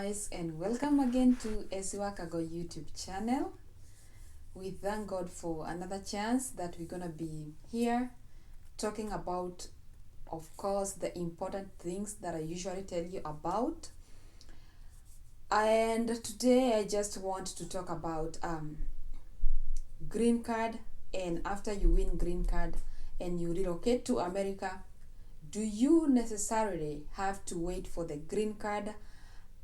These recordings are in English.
guys, and welcome again to Esiwa Kago YouTube channel. We thank God for another chance that we're gonna be here talking about, of course, the important things that I usually tell you about. And today I just want to talk about green card. And after you win green card and you relocate to America, do you necessarily have to wait for the green card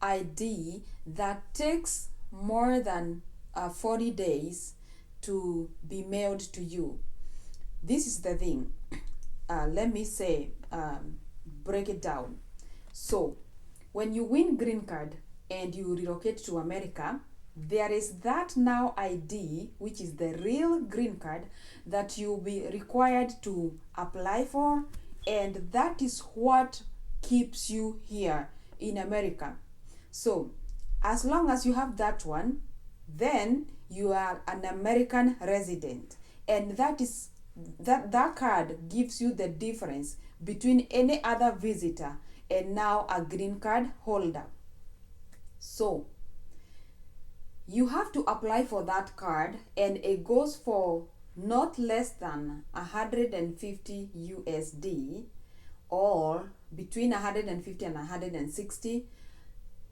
ID that takes more than 40 days to be mailed to you? This is the thing. Let me say, break it down. So, when you win green card and you relocate to America, there is that now ID, which is the real green card that you'll be required to apply for, and that is what keeps you here in America. So, as long as you have that one, then you are an American resident, and that card gives you the difference between any other visitor and now a green card holder. So, you have to apply for that card, and it goes for not less than 150 USD, or between 150 and 160,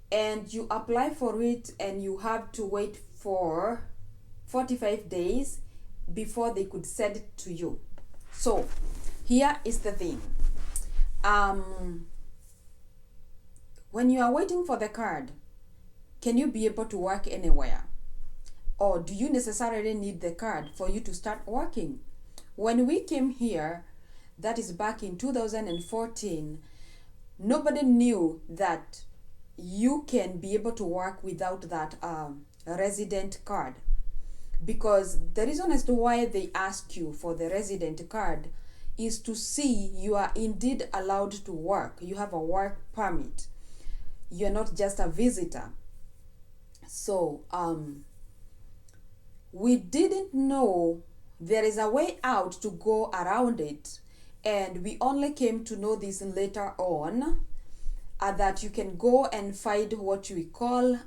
and you apply for it and you have to wait for 45 days before they could send it to you. So here is the thing. When you are waiting for the card, can you be able to work anywhere? Or do you necessarily need the card for you to start working? When we came here, that is back in 2014, nobody knew that you can be able to work without that resident card. Because the reason as to why they ask you for the resident card is to see you are indeed allowed to work. You have a work permit. You're not just a visitor. So, we didn't know there is a way out to go around it, and we only came to know this later on, that you can go and find what we call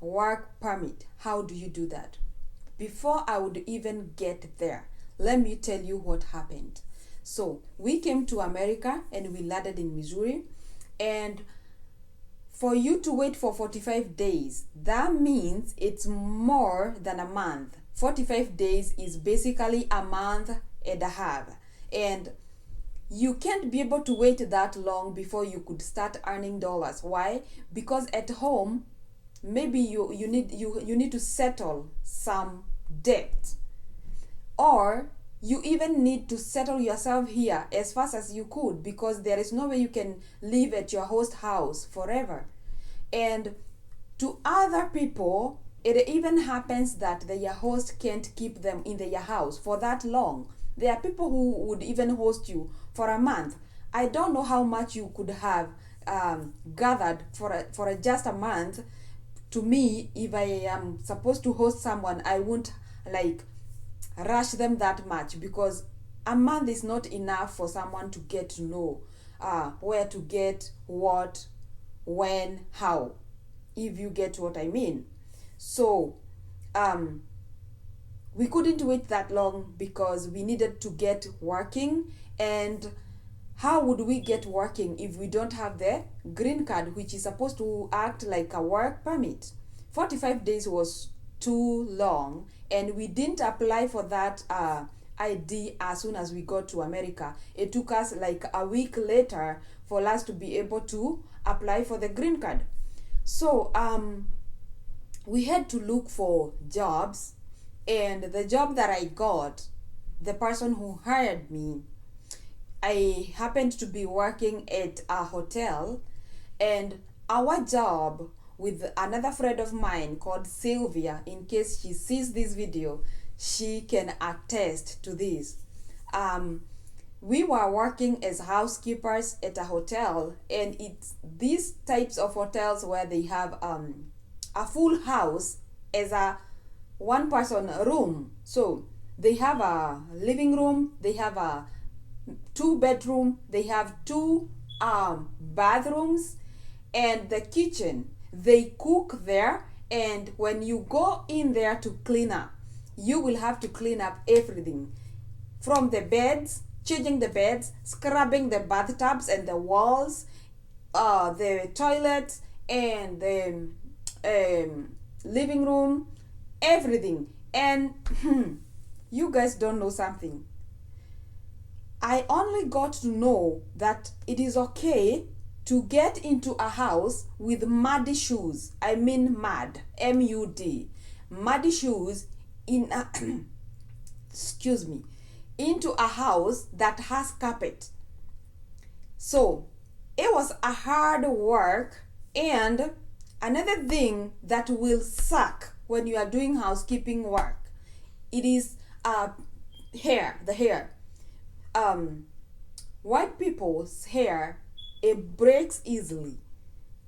work permit. How do you do that? Before I would even get there, let me tell you what happened. So we came to America and we landed in Missouri, and for you to wait for 45 days, that means it's more than a month. 45 days is basically a month and a half. And you can't be able to wait that long before you could start earning dollars. Why? Because at home, maybe you need to settle some debt. Or you even need to settle yourself here as fast as you could, because there is no way you can live at your host house forever. And to other people, it even happens that their host can't keep them in their house for that long. There are people who would even host you for a month. I don't know how much you could have gathered for just a month. To me, if I am supposed to host someone, I won't rush them that much, because a month is not enough for someone to get to know where to get what, when, how, if you get what I mean. So we couldn't wait that long because we needed to get working. And how would we get working if we don't have the green card, which is supposed to act like a work permit? 45 days was too long, and we didn't apply for that ID as soon as we got to America. It took us like a week later for us to be able to apply for the green card. So we had to look for jobs, and the job that I got, the person who hired me, I happened to be working at a hotel, and our job with another friend of mine called Sylvia, in case she sees this video, she can attest to this. We were working as housekeepers at a hotel, and it's these types of hotels where they have a full house as a one person room. So they have a living room, they have a 2-bedroom, they have 2 bathrooms, and the kitchen. they cook there, and when you go in there to clean up, you will have to clean up everything from the beds, changing the beds, scrubbing the bathtubs and the walls, the toilet and the living room, everything. And you guys don't know something. I only got to know that it is okay to get into a house with muddy shoes. I mean mud, M-U-D, muddy shoes in a excuse me, into a house that has carpet. So it was a hard work. And another thing that will suck when you are doing housekeeping work, it is the hair. White people's hair, it breaks easily,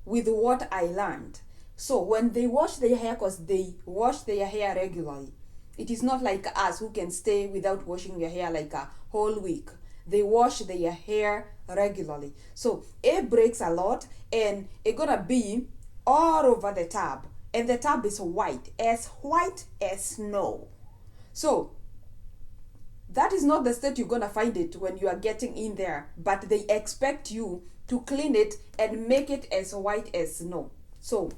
with what I learned. So when they wash their hair, because they wash their hair regularly, it is not like us who can stay without washing your hair like a whole week. They wash their hair regularly, so it breaks a lot, and it gonna be all over the tub, and the tub is white as snow. So that is not the state you're gonna find it when you are getting in there, but they expect you to clean it and make it as white as snow. So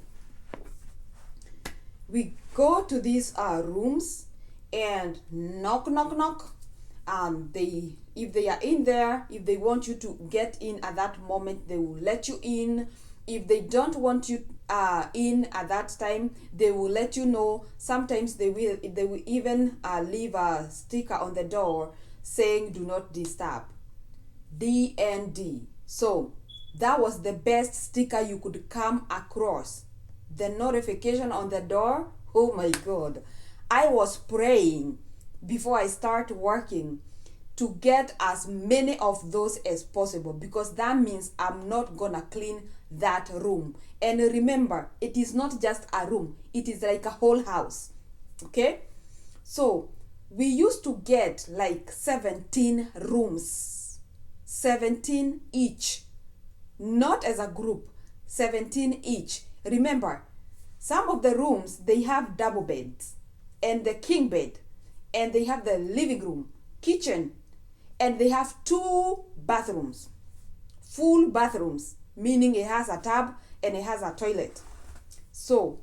we go to these rooms and knock, knock, knock. If they are in there, if they want you to get in at that moment, they will let you in. If they don't want you in at that time, they will let you know. Sometimes they will even leave a sticker on the door saying do not disturb, DND. So that was the best sticker you could come across. The notification on the door, oh my God, I was praying before I start working to get as many of those as possible, because that means I'm not gonna clean that room. And remember, it is not just a room, it is like a whole house. Okay, so we used to get like 17 rooms, 17 each, not as a group, 17 each. Remember, some of the rooms, they have double beds and the king bed, and they have the living room, kitchen, and they have 2 bathrooms, full bathrooms, meaning it has a tub and it has a toilet. So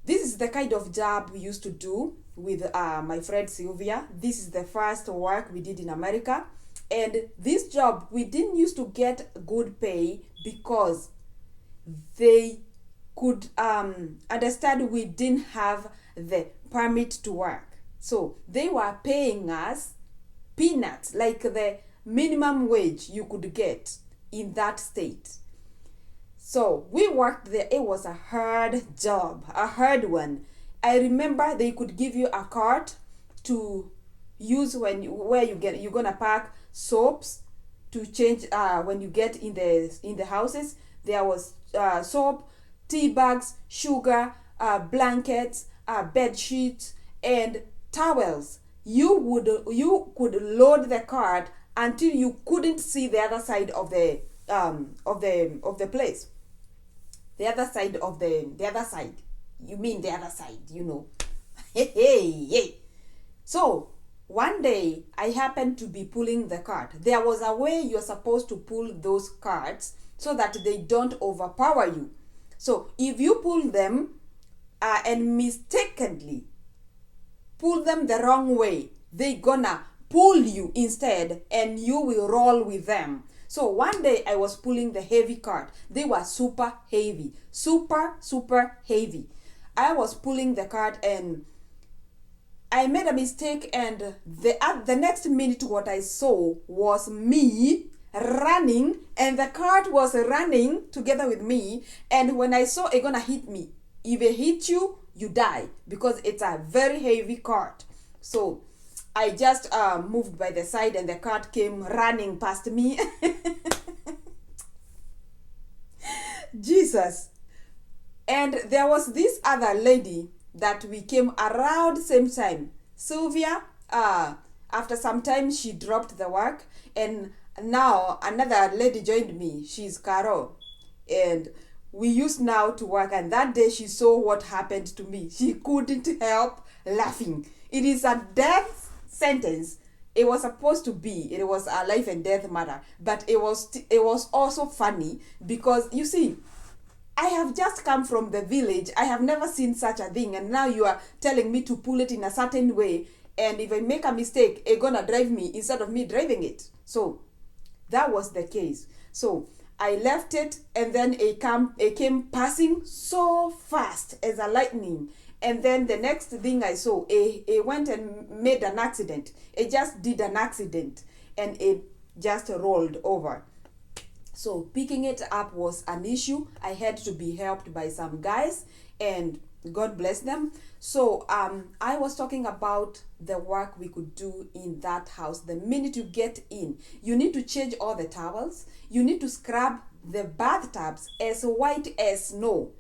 this is the kind of job we used to do with my friend Sylvia. This is the first work we did in America, and this job we didn't used to get good pay because they could understand we didn't have the permit to work. So they were paying us peanuts, like the minimum wage you could get in that state. So we worked there. It was a hard job, a hard one. I remember they could give you a cart to use you're gonna pack soaps to change when you get in the houses. There was soap, tea bags, sugar, blankets, bed sheets, and towels. You could load the cart until you couldn't see the other side of the place. The other side. You mean the other side, you know. Hey. So one day I happened to be pulling the cart. There was a way you're supposed to pull those carts so that they don't overpower you. So if you pull them and mistakenly pull them the wrong way, they gonna pull you instead, and you will roll with them. So one day I was pulling the heavy cart. They were super heavy. I was pulling the cart and I made a mistake, and the next minute what I saw was me running, and the cart was running together with me. And when I saw it gonna hit me, if it hit you, you die, because it's a very heavy cart. So I just moved by the side, and the cart came running past me. Jesus. And there was this other lady that we came around same time. Sylvia, after some time she dropped the work, and now another lady joined me. She's Carol. And we used now to work, and that day she saw what happened to me. She couldn't help laughing. It is a death sentence. It was supposed to be, it was a life and death matter, but it was also funny because you see, I have just come from the village. I have never seen such a thing, and now you are telling me to pull it in a certain way, and if I make a mistake, it's gonna drive me instead of me driving it. So that was the case. So I left it, and then it came passing so fast as a lightning. And then the next thing I saw, it went and made an accident. It just did an accident, and it just rolled over. So picking it up was an issue. I had to be helped by some guys, and God bless them. So I was talking about the work we could do in that house. The minute you get in, you need to change all the towels. You need to scrub the bathtubs as white as snow.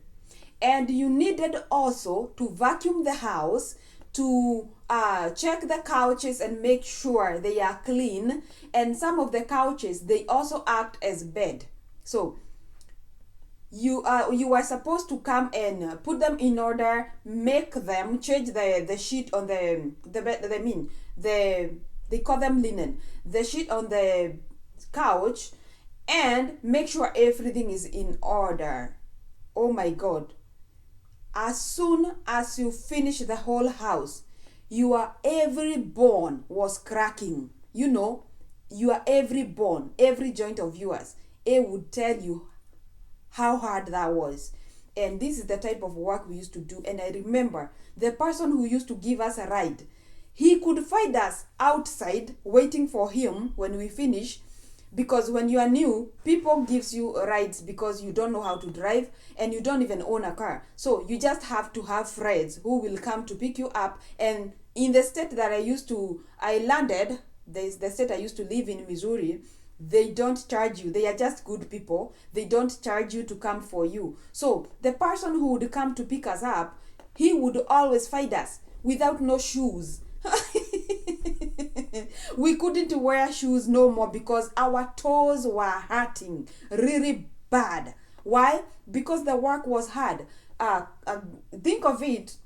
And you needed also to vacuum the house, to check the couches and make sure they are clean. And some of the couches, they also act as bed. So you are supposed to come and put them in order, make them, change the sheet on the bed. I mean, they call them linen. The sheet on the couch, and make sure everything is in order. Oh my God. As soon as you finish the whole house, your every bone was cracking. You know, your every bone, every joint of yours, it would tell you how hard that was. And this is the type of work we used to do. And I remember the person who used to give us a ride, he could find us outside waiting for him when we finish. Because when you are new, people gives you rides because you don't know how to drive and you don't even own a car. So you just have to have friends who will come to pick you up. And in the state that I landed, the state I used to live in, Missouri, they don't charge you. They are just good people. They don't charge you to come for you. So the person who would come to pick us up, he would always find us without no shoes. We couldn't wear shoes no more because our toes were hurting really bad. Why? Because the work was hard. Think of it,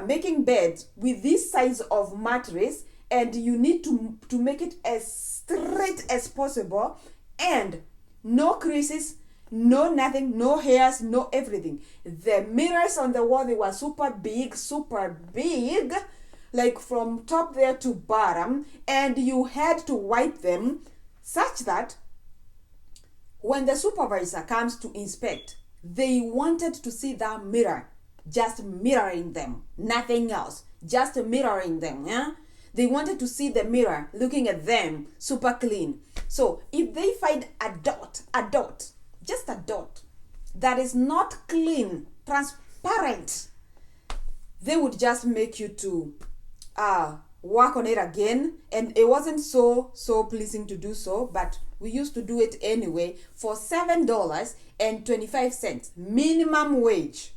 making beds with this size of mattress, and you need to make it as straight as possible, and no creases, no nothing, no hairs, no everything. The mirrors on the wall, they were super big, like from top there to bottom, and you had to wipe them such that when the supervisor comes to inspect, they wanted to see that mirror, just mirroring them, nothing else, just mirroring them. Yeah, they wanted to see the mirror looking at them super clean. So if they find a dot, just a dot that is not clean, transparent, they would just make you to work on it again. And it wasn't so pleasing to do so, but we used to do it anyway for $7.25 minimum wage.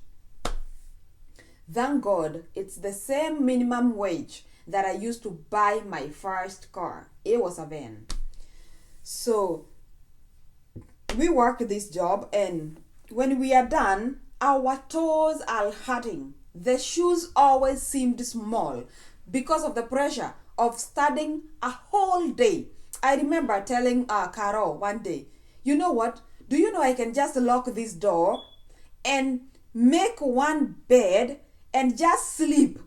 Thank God it's the same minimum wage that I used to buy my first car. It was a van. So we worked this job, and when we are done, our toes are hurting. The shoes always seemed small because of the pressure of studying a whole day. I remember telling Carol one day, you know what? Do you know I can just lock this door and make one bed and just sleep,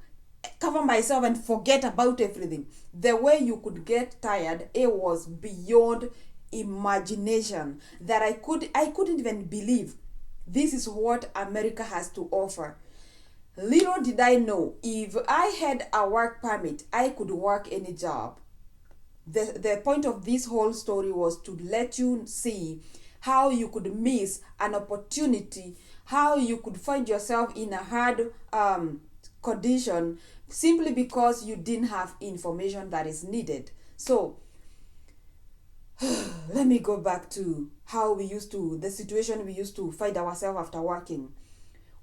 cover myself and forget about everything? The way you could get tired, it was beyond imagination, that I couldn't even believe this is what America has to offer. Little did I know, if I had a work permit, I could work any job. The point of this whole story was to let you see how you could miss an opportunity, how you could find yourself in a hard condition simply because you didn't have information that is needed. So let me go back to the situation we used to find ourselves after working.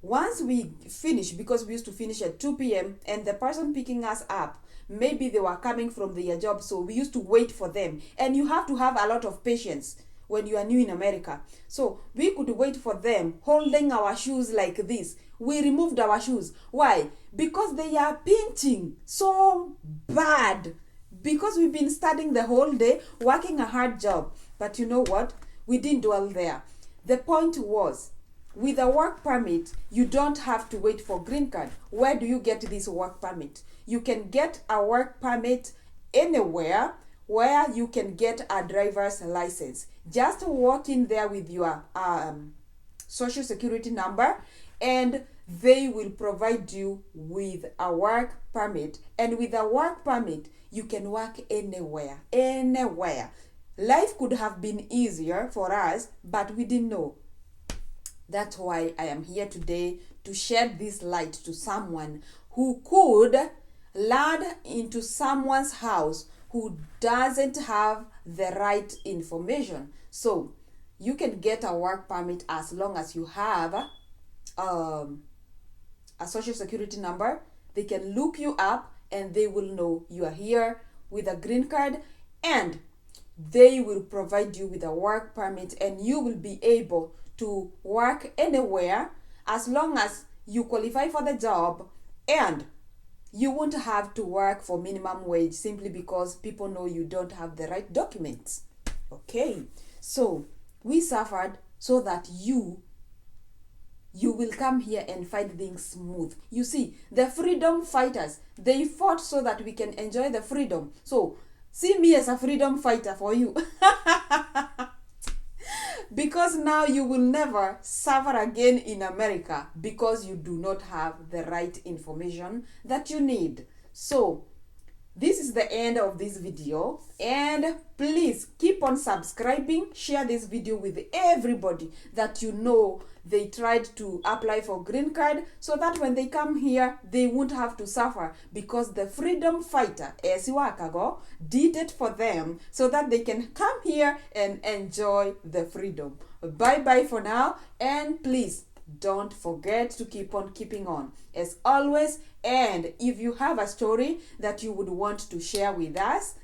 Once we finish, because we used to finish at 2 p.m. and the person picking us up, maybe they were coming from their job, so we used to wait for them. And you have to have a lot of patience when you are new in America. So we could wait for them holding our shoes like this. We removed our shoes. Why? Because they are pinching so bad. Because we've been studying the whole day, working a hard job. But you know what? We didn't dwell there. The point was, with a work permit, you don't have to wait for green card. Where do you get this work permit? You can get a work permit anywhere where you can get a driver's license. Just walk in there with your social security number, and they will provide you with a work permit. And with a work permit, you can work anywhere. Life could have been easier for us, but we didn't know. That's why I am here today to shed this light to someone who could land into someone's house who doesn't have the right information. So you can get a work permit as long as you have a social security number. They can look you up and they will know you are here with a green card, and they will provide you with a work permit, and you will be able to work anywhere as long as you qualify for the job, and you won't have to work for minimum wage simply because people know you don't have the right documents. Okay, so we suffered so that you will come here and find things smooth. You see, the freedom fighters, they fought so that we can enjoy the freedom. So see me as a freedom fighter for you. Because now you will never suffer again in America because you do not have the right information that you need. So this is the end of this video, and please keep on subscribing. Share this video with everybody that you know they tried to apply for green card, so that when they come here they won't have to suffer, because the freedom fighter Esiwakago did it for them so that they can come here and enjoy the freedom. Bye bye for now, and please don't forget to keep on keeping on as always. And if you have a story that you would want to share with us,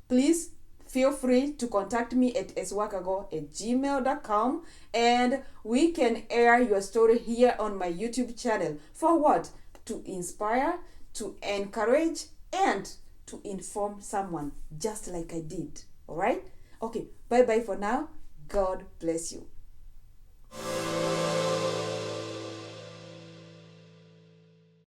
please feel free to contact me at esiwakago@gmail.com, and we can air your story here on my YouTube channel. For what? To inspire, to encourage, and to inform someone, just like I did. All right? Okay, bye bye for now. God bless you.